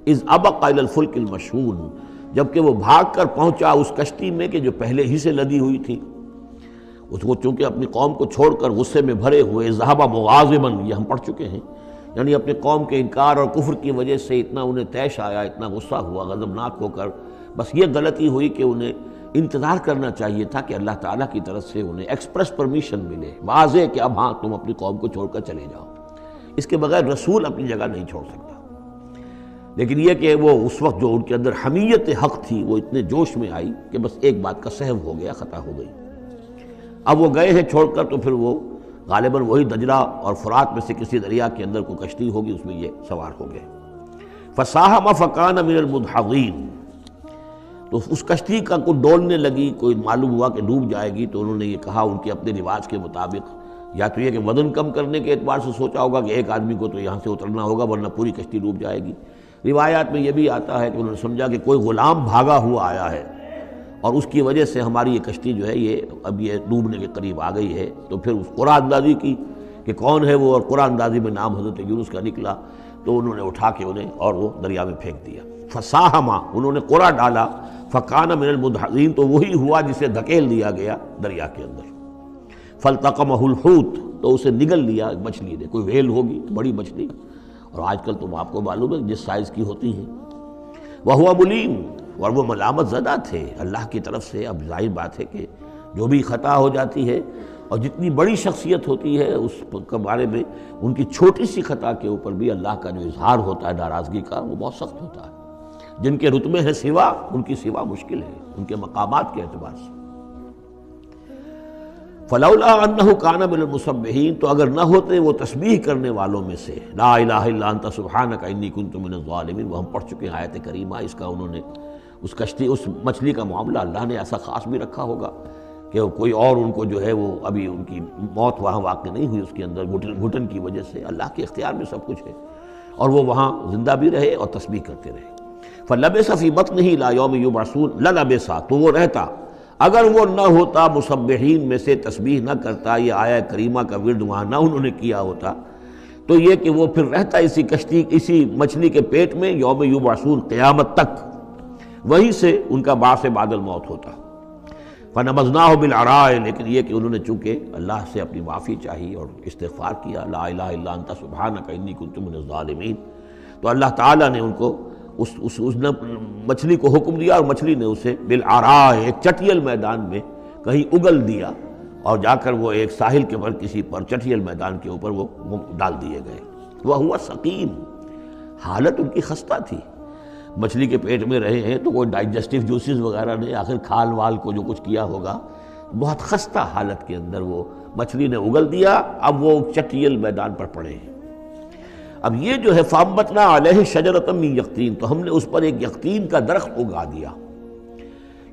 اذ ابق الی الفلک المشحون، جبکہ وہ بھاگ کر پہنچا اس کشتی میں کہ جو پہلے ہی سے لدی ہوئی تھی۔ اس کو چونکہ اپنی قوم کو چھوڑ کر غصے میں بھرے ہوئے، ذہب مغاضبا، یہ ہم پڑھ چکے ہیں، یعنی اپنی قوم کے انکار اور کفر کی وجہ سے اتنا انہیں طیش آیا، اتنا غصہ ہوا، غضبناک ہو کر بس یہ غلطی ہوئی کہ انہیں انتظار کرنا چاہیے تھا کہ اللہ تعالیٰ کی طرف سے انہیں ایکسپریس پرمیشن ملے، واضح کہ اب ہاں تم اپنی قوم کو چھوڑ کر چلے جاؤ۔ اس کے بغیر رسول اپنی جگہ نہیں چھوڑ سکتا۔ لیکن یہ کہ وہ اس وقت جو ان کے اندر حمیت حق تھی وہ اتنے جوش میں آئی کہ بس ایک بات کا سہو ہو گیا، خطا ہو گئی۔ اب وہ گئے ہیں چھوڑ کر، تو پھر وہ غالباً وہی دجلہ اور فرات میں سے کسی دریا کے اندر کوئی کشتی ہوگی، اس میں یہ سوار ہو گئے۔ فساہم فکان من المدحضین، تو اس کشتی کا کوئی ڈولنے لگی، کوئی معلوم ہوا کہ ڈوب جائے گی، تو انہوں نے یہ کہا ان کے اپنے رواج کے مطابق، یا تو یہ کہ وزن کم کرنے کے اعتبار سے سوچا ہوگا کہ ایک آدمی کو تو یہاں سے اترنا ہوگا ورنہ پوری کشتی ڈوب جائے گی۔ روایات میں یہ بھی آتا ہے کہ انہوں نے سمجھا کہ کوئی غلام بھاگا ہوا آیا ہے اور اس کی وجہ سے ہماری یہ کشتی جو ہے یہ اب یہ ڈوبنے کے قریب آ گئی ہے، تو پھر اس قرآن اندازی کی کہ کون ہے وہ، اور قرآن اندازی میں نام حضرت یونس کا نکلا، تو انہوں نے اٹھا کے انہیں اور وہ دریا میں پھینک دیا۔ فساہما، انہوں نے قرآن ڈالا، فکان من المدحضین، تو وہی ہوا جسے دھکیل دیا گیا دریا کے اندر۔ فالتقمہ الحوت، تو اسے نگل لیا مچھلی نے، کوئی ویل ہوگی بڑی مچھلی، اور آج کل تو آپ کو معلوم ہے جس سائز کی ہوتی ہیں۔ وہو ملیم، اور وہ ملامت زدہ تھے اللہ کی طرف سے۔ اب ظاہر بات ہے کہ جو بھی خطا ہو جاتی ہے اور جتنی بڑی شخصیت ہوتی ہے اس کے بارے میں ان کی چھوٹی سی خطا کے اوپر بھی اللہ کا جو اظہار ہوتا ہے ناراضگی کا، وہ بہت سخت ہوتا ہے۔ جن کے رتبے ہیں سوا، ان کی سوا مشکل ہے ان کے مقامات کے اعتبار سے۔ فلولا انہ کان من المسبحین، تو اگر نہ ہوتے وہ تسبیح کرنے والوں میں سے، لا الہ الا انت سبحانک انی کنت من الظالمین، وہ ہم پڑھ چکے ہیں آیت کریمہ۔ اس کا انہوں نے اس کشتی، اس مچھلی کا معاملہ اللہ نے ایسا خاص بھی رکھا ہوگا کہ کوئی اور ان کو جو ہے وہ ابھی ان کی موت وہاں واقع نہیں ہوئی، اس کے اندر گھٹن کی وجہ سے، اللہ کے اختیار میں سب کچھ ہے، اور وہ وہاں زندہ بھی رہے اور تسبیح کرتے رہے۔ فلبث فی بطنہ الی یوم یبعثون، للبث، تو وہ رہتا، اگر وہ نہ ہوتا مسبحین میں سے، تسبیح نہ کرتا، یہ آیہ کریمہ کا ورد وہاں نہ انہوں نے کیا ہوتا، تو یہ کہ وہ پھر رہتا اسی کشتی، اسی مچھلی کے پیٹ میں، یوم یبعثون، قیامت تک، وہیں سے ان کا بعث بعد الموت ہوتا۔ فنبذناہ بالعراء، لیکن یہ کہ انہوں نے چونکہ اللہ سے اپنی معافی چاہی اور استغفار کیا، لا الہ الا انت سبحانک انی کنت من الظالمین، تو اللہ تعالیٰ نے ان کو اس مچھلی کو حکم دیا، اور مچھلی نے اسے بالعراء، ایک چٹیل میدان میں کہیں اگل دیا، اور جا کر وہ ایک ساحل کے پر کسی پر چٹیل میدان کے اوپر وہ ڈال دیے گئے۔ وہو سقیم، حالت ان کی خستہ تھی، مچھلی کے پیٹ میں رہے ہیں تو کوئی ڈائجسٹیو جوسز وغیرہ نے آخر کھال وال کو جو کچھ کیا ہوگا، بہت خستہ حالت کے اندر وہ مچھلی نے اگل دیا، اب وہ چٹیل میدان پر پڑے ہیں۔ اب یہ جو ہے فَأَنبَتْنَا عَلَيْهِ شَجَرَةً مِّن یقطین، تو ہم نے اس پر ایک یقطین کا درخت اگا دیا۔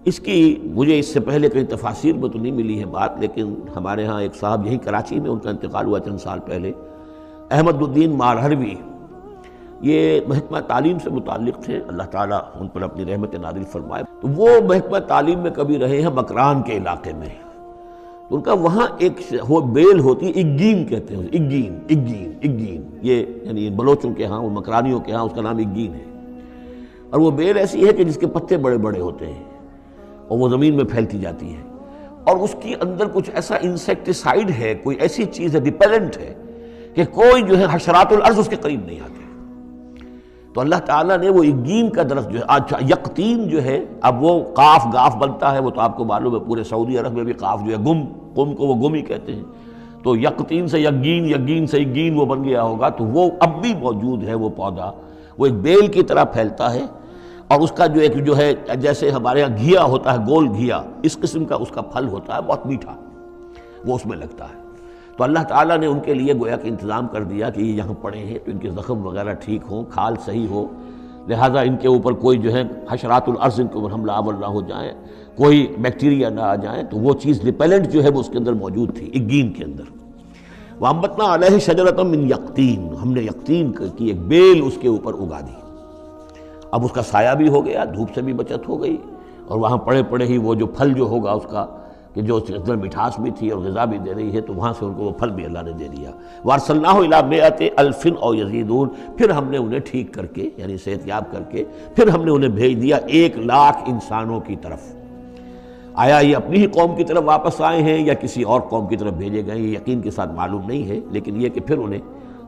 اس کی مجھے اس سے پہلے کئی تفاسیر میں تو نہیں ملی ہے بات، لیکن ہمارے ہاں ایک صاحب یہیں کراچی میں، ان کا انتقال ہوا چند سال پہلے، احمد الدین مارہروی، یہ محکمہ تعلیم سے متعلق تھے، اللہ تعالیٰ ان پر اپنی رحمت نازل فرمائے۔ تو وہ محکمہ تعلیم میں کبھی رہے ہیں مکران کے علاقے میں، تو ان کا وہاں ایک بیل ہوتی ہے، اگین کہتے ہیں، اگین، یہ یعنی بلوچوں کے ہاں اور مکرانیوں کے ہاں اس کا نام اگین ہے، اور وہ بیل ایسی ہے کہ جس کے پتے بڑے بڑے ہوتے ہیں اور وہ زمین میں پھیلتی جاتی ہے، اور اس کی اندر کچھ ایسا انسیکٹیسائیڈ ہے، کوئی ایسی چیز ہے، ریپیلنٹ ہے، کہ کوئی جو ہے حشرات الارض اس کے قریب نہیں آتے۔ تو اللہ تعالیٰ نے وہ اگین کا درخت جو ہے، اچھا یقطین جو ہے، اب وہ قاف گاف بنتا ہے، وہ تو آپ کو معلوم ہے پورے سعودی عرب میں بھی قاف جو ہے قم کو وہ گم ہی کہتے ہیں، تو یقطین سے یقین، یقین سے اگین وہ بن گیا ہوگا، تو وہ اب بھی موجود ہے وہ پودا، وہ ایک بیل کی طرح پھیلتا ہے، اور اس کا جو ہے جیسے ہمارے یہاں گھیا ہوتا ہے، گول گھیا، اس قسم کا اس کا پھل ہوتا ہے، بہت میٹھا، وہ اس میں لگتا ہے۔ تو اللہ تعالیٰ نے ان کے لیے گویا کہ انتظام کر دیا کہ یہ یہاں پڑے ہیں تو ان کے زخم وغیرہ ٹھیک ہوں، کھال صحیح ہو، لہٰذا ان کے اوپر کوئی جو ہے حشرات الارض ان کے اوپر حملہ آور نہ ہو جائیں، کوئی بیکٹیریا نہ آ جائیں، تو وہ چیز ریپیلنٹ جو ہے وہ اس کے اندر موجود تھی اگین کے اندر۔ وَأَنبَتْنَا عَلَيْهِ شَجَرَةً مِّن یقطین، ہم نے یقطین کی ایک بیل اس کے اوپر اگا دی۔ اب اس کا سایہ بھی ہو گیا، دھوپ سے بھی بچت ہو گئی، اور وہاں پڑے پڑے ہی وہ جو پھل جو ہوگا اس کا کہ جو اس کے اندر مٹھاس بھی تھی اور غذا بھی دے رہی ہے، تو وہاں سے ان کو وہ پھل بھی اللہ نے دے دیا۔ وَأَرْسَلْنَاهُ إِلَىٰ مِائَةِ أَلْفٍ أَوْ يَزِيدُونَ، پھر ہم نے انہیں ٹھیک کر کے یعنی صحت یاب کر کے پھر ہم نے انہیں بھیج دیا 1,00,000 انسانوں کی طرف۔ آیا یہ اپنی ہی قوم کی طرف واپس آئے ہیں یا کسی اور قوم کی طرف بھیجے گئے، یہ یقین کے ساتھ معلوم نہیں ہے، لیکن یہ کہ پھر انہیں،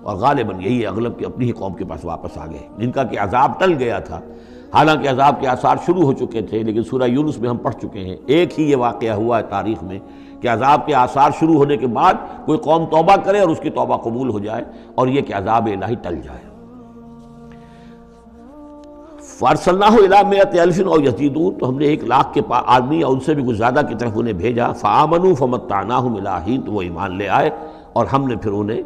اور غالباً یہی ہے اغلب کہ اپنی ہی قوم کے پاس واپس آ گئے، جن کا کہ عذاب ٹل گیا تھا۔ حالانکہ عذاب کے آثار شروع ہو چکے تھے، لیکن سورہ یونس میں ہم پڑھ چکے ہیں ایک ہی یہ واقعہ ہوا ہے تاریخ میں کہ عذاب کے آثار شروع ہونے کے بعد کوئی قوم توبہ کرے اور اس کی توبہ قبول ہو جائے، اور یہ کہ عذاب الہی ٹل جائے۔ فَأَرْسَلْنَاهُ إِلَىٰ مِائَةِ أَلْفٍ أَوْ يَزِيدُونَ، تو ہم نے 1,00,000 کے آدمی یا ان سے بھی کچھ زیادہ کی طرف انہیں بھیجا۔ فَآمَنُوا فَمَتَّعْنَاهُمْ إِلَىٰ حِینٍ، تو وہ ایمان لے آئے اور ہم نے پھر انہیں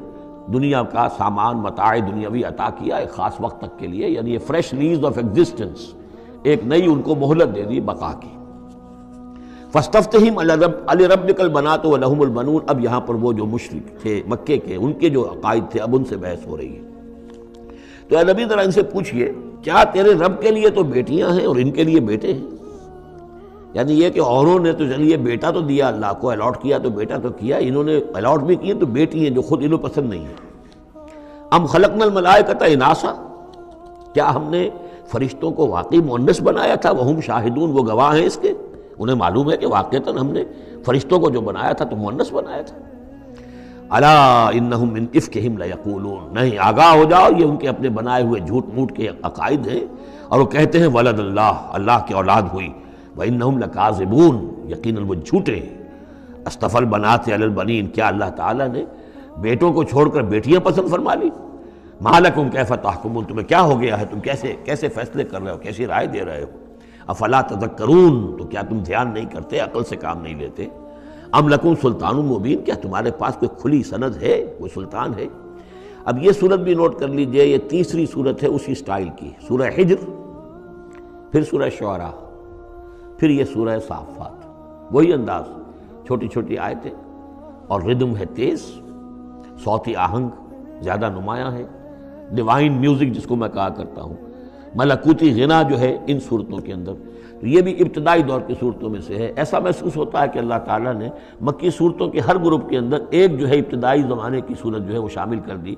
دنیا کا سامان متاع دنیاوی عطا کیا ایک خاص وقت تک کے لیے، یعنی یہ فریش لیز آف ایگزسٹنس، ایک نئی ان کو مہلت دے دی بقا کی۔ فَاسْتَفْتِهِمْ أَلِرَبِّكَ الْبَنَاتُ وَلَهُمُ الْبَنُونَ، اب یہاں پر وہ جو مشرک تھے مکے کے، ان کے جو عقائد تھے اب ان سے بحث ہو رہی ہے۔ تو اے نبی ذرا ان سے پوچھئے کیا تیرے رب کے لیے تو بیٹیاں ہیں اور ان کے لیے بیٹے ہیں؟ یعنی یہ کہ اوروں نے تو چلیے بیٹا تو دیا، اللہ کو الاٹ کیا تو بیٹا تو کیا، انہوں نے الاٹ بھی کیے تو بیٹی ہیں جو خود انہوں پسند نہیں ہے۔ ام خلقنا الملائکۃ اناسا، کیا ہم نے فرشتوں کو واقعی مؤنث بنایا تھا؟ وہم شاہدون، وہ گواہ ہیں اس کے، انہیں معلوم ہے کہ واقعتاً ہم نے فرشتوں کو جو بنایا تھا تو مؤنث بنایا تھا۔ الا انہم من افکہم لیقولون، نہیں آگاہ ہو جاؤ، یہ ان کے اپنے بنائے ہوئے جھوٹ موٹ کے عقائد ہیں، اور وہ کہتے ہیں ولد اللہ، اللہ کی اولاد ہوئی، وانہم لکاذبون، یقیناً وہ جھوٹے ہیں۔ اصطفى البنات علی البنین، کیا اللہ تعالیٰ نے بیٹوں کو چھوڑ کر بیٹیاں پسند فرما لی؟ ما لکم کیف تحکمون، تمہیں کیا ہو گیا ہے، تم کیسے فیصلے کر رہے ہو، کیسی رائے دے رہے ہو؟ افلا تذکرون، تو کیا تم دھیان نہیں کرتے، عقل سے کام نہیں لیتے؟ ام لکم سلطان مبین، کیا تمہارے پاس کوئی کھلی سند ہے، کوئی سلطان ہے؟ اب یہ صورت بھی نوٹ کر لیجئے، یہ تیسری صورت ہے اسی سٹائل کی، سورہ حجر، پھر سورہ شعراء، پھر یہ سورہ صافات، وہی انداز، چھوٹی چھوٹی آیتیں، اور ردم ہے تیز، صوتی آہنگ زیادہ نمایاں ہے، ڈیوائن میوزک جس کو میں کہا کرتا ہوں، ملکوتی غنا جو ہے ان صورتوں کے اندر۔ تو یہ بھی ابتدائی دور کی صورتوں میں سے ہے۔ ایسا محسوس ہوتا ہے کہ اللہ تعالیٰ نے مکی صورتوں کے ہر گروپ کے اندر ایک جو ہے ابتدائی زمانے کی صورت جو ہے وہ شامل کر دی،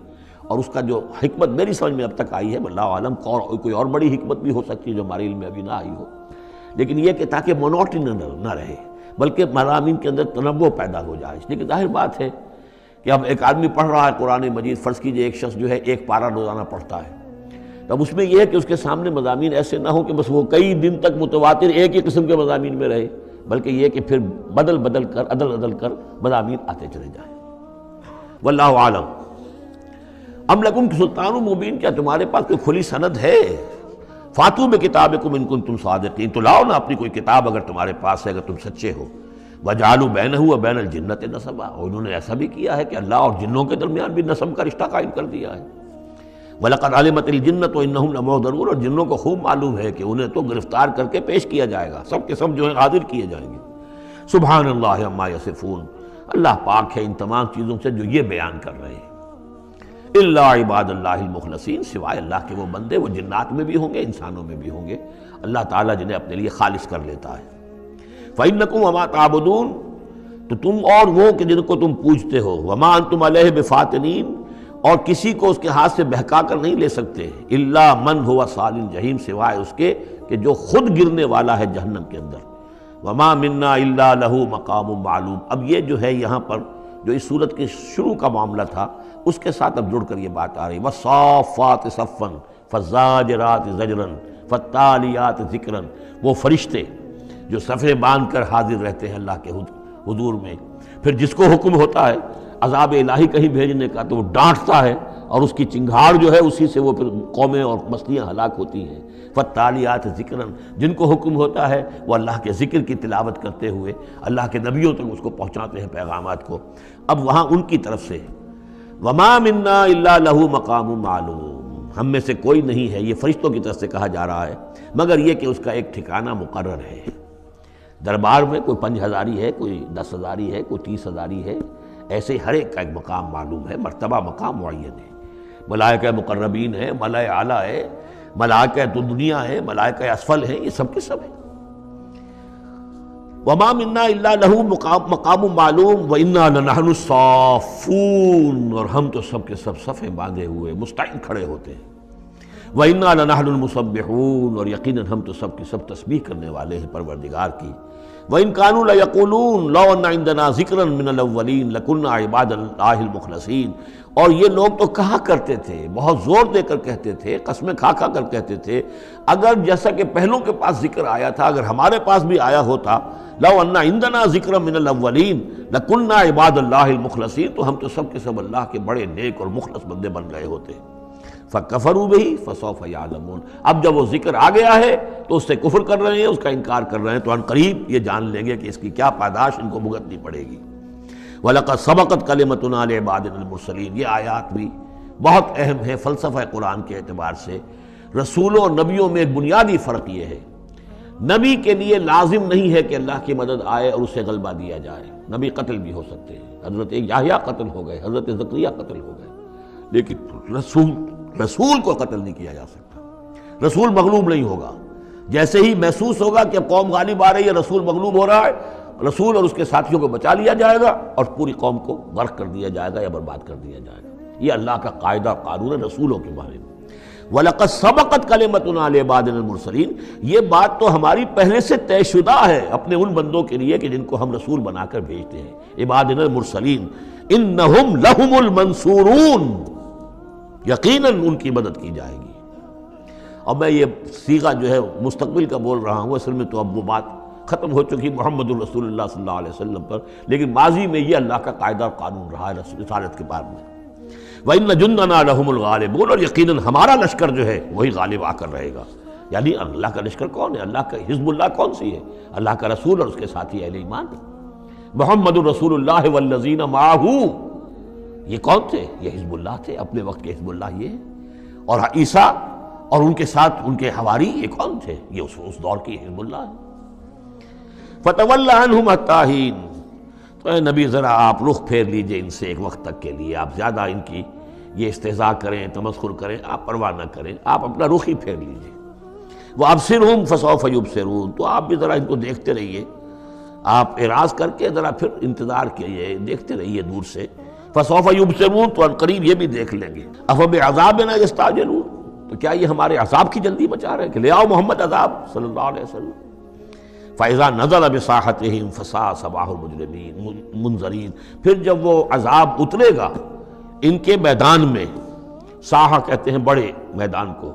اور اس کا جو حکمت میری سمجھ میں اب تک آئی ہے، واللہ عالم کوئی اور بڑی حکمت بھی ہو سکتی ہے جو ہمارے علم میں ابھی نہ آئی ہو، لیکن یہ کہ تاکہ مونوٹنی نہ رہے، بلکہ مضامین کے اندر تنوع پیدا ہو جائے۔ لیکن ظاہر بات ہے کہ اب ایک آدمی پڑھ رہا ہے قرآن مجید، فرض کیجئے ایک شخص جو ہے ایک پارہ روزانہ پڑھتا ہے، تب اس میں یہ ہے کہ اس کے سامنے مضامین ایسے نہ ہوں کہ بس وہ کئی دن تک متواتر ایک ہی قسم کے مضامین میں رہے، بلکہ یہ کہ پھر بدل کر عدل کر مضامین آتے چلے جائیں۔ واللہ عالم۔ ام لکم سلطان مبین، کیا تمہارے پاس کوئی کھلی سند ہے؟ فاتو بکتابکم ان کنتم صادقین، تو لاؤ نا اپنی کوئی کتاب اگر تمہارے پاس ہے، اگر تم سچے ہو۔ وجعلوا بینہ وبین الجنۃ نسبا، اور انہوں نے ایسا بھی کیا ہے کہ اللہ اور جنوں کے درمیان بھی نسب کا رشتہ قائم کر دیا ہے۔ وَلَقَدْ عَلِمَتِ الْجِنَّةُ وَإِنَّهُمْ لَمُحْضَرُونَ، اور جنوں کو خوب معلوم ہے کہ انہیں تو گرفتار کر کے پیش کیا جائے گا، سب کے سب جو ہیں حاضر کیے جائیں گے۔ سبحان اللہ عما یصفون، اللہ پاک ہے ان تمام چیزوں سے جو یہ بیان کر رہے ہیں۔ الا عباد اللہ المخلصین، سوائے اللہ کے وہ بندے، وہ جنات میں بھی ہوں گے انسانوں میں بھی ہوں گے، اللہ تعالیٰ جنہیں اپنے لیے خالص کر لیتا ہے۔ فَإِنَّكُمْ وَمَا تَعْبُدُونَ، تو تم اور وہ کہ جن کو تم پوجتے ہو، وَمَا أَنْتُمْ عَلَيْهِ بِفَاتِنِينَ، اور کسی کو اس کے ہاتھ سے بہکا کر نہیں لے سکتے، الا من هو صال الجحیم، سوائے اس کے کہ جو خود گرنے والا ہے جہنم کے اندر۔ وما منا الا له مقام معلوم، اب یہ جو ہے یہاں پر جو اس صورت کے شروع کا معاملہ تھا اس کے ساتھ اب جڑ کر یہ بات آ رہی، والصافات صفا فالزاجرات زجرا فالتالیات ذکرا، وہ فرشتے جو صفیں باندھ کر حاضر رہتے ہیں اللہ کے حضور میں، پھر جس کو حکم ہوتا ہے عذاب الہی کہیں بھیجنے کا تو وہ ڈانٹتا ہے، اور اس کی چنگھاڑ جو ہے اسی سے وہ پھر قومیں اور بستیاں ہلاک ہوتی ہیں۔ فالتالیات ذکرا، جن کو حکم ہوتا ہے وہ اللہ کے ذکر کی تلاوت کرتے ہوئے اللہ کے نبیوں تک اس کو پہنچاتے ہیں پیغامات کو۔ اب وہاں ان کی طرف سے وما منا الا له مقام معلوم، ہم میں سے کوئی نہیں ہے، یہ فرشتوں کی طرف سے کہا جا رہا ہے، مگر یہ کہ اس کا ایک ٹھکانہ مقرر ہے۔ دربار میں کوئی 5000 ہے، کوئی 10,000 ہے، کوئی 30,000 ہے، ایسے ہر ایک کا ایک مقام معلوم ہے، مرتبہ مقام معین ہے۔ ملائکہ مقربین ہے، ملائکہ اعلیٰ ہے، ملائکہ تو دنیا ہے، ملائکہ اسفل ہیں، یہ سب کے سب ہیں۔ وما منا الا له مقام معلوم وانا لنحن الصافون، اور ہم تو سب کے سب صفیں باندھے ہوئے مستعد کھڑے ہوتے ہیں، وانا لنحن المسبحون، اور یقیناً ہم تو سب کے سب تسبیح کرنے والے ہیں پروردگار کی۔ وَإِن كَانُوا لَيَقُولُونَ لَوْ أَنَّ عِندَنَا ذِكْرًا مِّنَ الْأَوَّلِينَ لَكُنَّا عِبَادَ اللَّهِ الْمُخْلَصِينَ، اور یہ لوگ تو کہا کرتے تھے، بہت زور دے کر کہتے تھے، قسمیں کھا کھا کر کہتے تھے، اگر جیسا کہ پہلوں کے پاس ذکر آیا تھا، اگر ہمارے پاس بھی آیا ہوتا، لَوْ أَنَّ عِندَنَا ذِكْرًا مِّنَ الْأَوَّلِينَ لَكُنَّا عِبَادَ اللَّهِ الْمُخْلَصِينَ، تو ہم تو سب کے سب اللہ کے بڑے نیک اور مخلص بندے بن گئے ہوتے۔ فَكَفَرُوا بِهِ فَسَوْفَ يَعْلَمُونَ، اب جب وہ ذکر آ گیا ہے تو اس سے کفر کر رہے ہیں، اس کا انکار کر رہے ہیں، تو ان قریب یہ جان لیں گے کہ اس کی کیا پاداش ان کو بھگتنی پڑے گی۔ وَلَقَدْ سَبَقَتْ كَلِمَتُنَا لِعِبَادِنَا الْمُرْسَلِينَ، یہ آیات بھی بہت اہم ہے فلسفہ قرآن کے اعتبار سے۔ رسولوں اور نبیوں میں ایک بنیادی فرق یہ ہے، نبی کے لیے لازم نہیں ہے کہ اللہ کی مدد آئے اور اسے غلبہ دیا جائے، نبی قتل بھی ہو سکتے ہیں، حضرت یحییٰ قتل ہو گئے، حضرت زکریا قتل ہو گئے، لیکن رسول کو قتل نہیں کیا جا سکتا، رسول مغلوب نہیں ہوگا۔ جیسے ہی محسوس ہوگا کہ قوم غالب آ رہی ہے، رسول مغلوب ہو رہا ہے، رسول اور اس کے ساتھیوں کو بچا لیا جائے گا اور پوری قوم کو غرق کر دیا جائے گا یا برباد کر دیا جائے گا۔ یہ اللہ کا قاعدہ قانون ہے رسولوں کے بارے میں۔ وَلَقَدْ سَبَقَتْ كَلِمَتُنَا لِعِبَادِنَا الْمُرْسَلِينَ، یہ بات تو ہماری پہلے سے طے شدہ ہے اپنے ان بندوں کے لیے کہ جن کو ہم رسول بنا کر بھیجتے ہیں، عبادنا المرسلین، انہم لہم المنصورون، یقیناً ان کی مدد کی جائے گی۔ اور میں یہ صیغہ جو ہے مستقبل کا بول رہا ہوں، اصل میں تو اب وہ بات ختم ہو چکی محمد الرسول اللہ صلی اللہ علیہ وسلم پر، لیکن ماضی میں یہ اللہ کا قاعدہ اور قانون رہا ہے رسالت کے بعد میں۔ وَإِنَّ جُنْدَنَا لَهُمُ الْغَالِبُونَ، اور یقیناً ہمارا لشکر جو ہے وہی غالب آ کر رہے گا۔ یعنی اللہ کا لشکر کون ہے؟ اللہ کا حزب اللہ کون سی ہے؟ اللہ کا رسول اور اس کے ساتھی اہل ایمان۔ محمد الرسول اللہ والذین معہ، یہ کون تھے؟ یہ حزب اللہ تھے، اپنے وقت کے حزب اللہ یہ ہے۔ اور عیسیٰ اور ان کے ساتھ ان کے حواری یہ کون تھے؟ یہ اس دور کی حزب اللہ ہے۔ فَتَوَلَّ عَنْهُمْ حَتَّىٰ حِينٍ، تو اے نبی ذرا آپ رخ پھیر لیجئے ان سے ایک وقت تک کے لیے، آپ زیادہ ان کی یہ استہزاء کریں، تمسخر کریں، آپ پرواہ نہ کریں، آپ اپنا رخ ہی پھیر لیجئے۔ وَأَبْصِرْهُمْ فَسَوْفَ يُبْصِرُونَ، تو آپ بھی ذرا ان کو دیکھتے رہیے، آپ اعراض کر کے ذرا پھر انتظار کیجئے، دیکھتے رہیے دور سے۔ فَسَوْفَ يُبْصِرُونَ، تو ان قریب یہ بھی دیکھ لیں گے۔ أَفَبِعَذَابِنَا يَسْتَعْجِلُونَ، تو کیا یہ ہمارے عذاب کی جلدی مچا رہے ہیں کہ لے آؤ محمد عذاب صلی اللہ علیہ وسلم۔ فَإِذَا نَزَلَ بِسَاحَتِهِمْ فَسَاءَ صَبَاحُ الْمُجْرِمِينَ منذرین، پھر جب وہ عذاب اترے گا ان کے میدان میں، ساحہ کہتے ہیں بڑے میدان کو،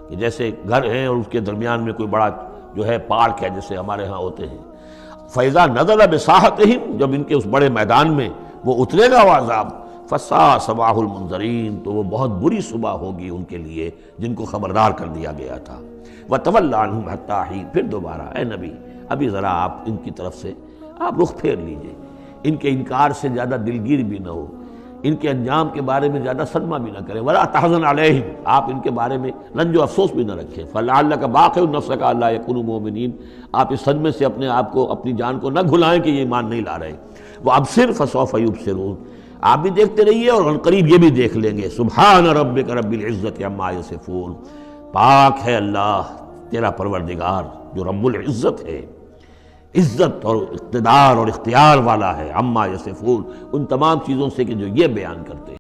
کہ جیسے گھر ہیں اور اس کے درمیان میں کوئی بڑا جو ہے پارک ہے جیسے ہمارے ہاں ہوتے ہیں۔ فَإِذَا نَزَلَ بِسَاحَتِهِمْ، جب ان کے اس بڑے میدان میں وہ اترے گا وہ عذاب، فَسَاءَ صَبَاحُ الْمُنذَرِينَ، تو وہ بہت بری صبح ہوگی ان کے لیے جن کو خبردار کر دیا گیا تھا۔ وَتَوَلَّ عَنْهُمْ حَتَّىٰ حِينٍ، پھر دوبارہ اے نبی ابھی ذرا آپ ان کی طرف سے آپ رخ پھیر لیجئے، ان کے انکار سے زیادہ دلگیر بھی نہ ہو، ان کے انجام کے بارے میں زیادہ صدمہ بھی نہ کریں۔ وَلَا تَحْزَنْ عَلَيْهِمْ، آپ ان کے بارے میں رنج و افسوس بھی نہ رکھیں۔ فَلَعَلَّكَ بَاخِعٌ نَفْسَكَ أَلَّا يَكُونُوا مُؤْمِنِينَ، آپ اس صدمے سے اپنے آپ کو، اپنی جان کو نہ گھلائیں کہ یہ ایمان نہیں لا رہے۔ وَأَبْصِرْ فَسَوْفَ يُبْصِرُونَ، آپ بھی دیکھتے رہیے اور ان قریب یہ بھی دیکھ لیں گے۔ سبحان ربک رب العزت عما یصفون، پاک ہے اللہ تیرا پروردگار جو رب العزت ہے، عزت اور اقتدار اور اختیار والا ہے، عما یصفون، ان تمام چیزوں سے کہ جو یہ بیان کرتے ہیں۔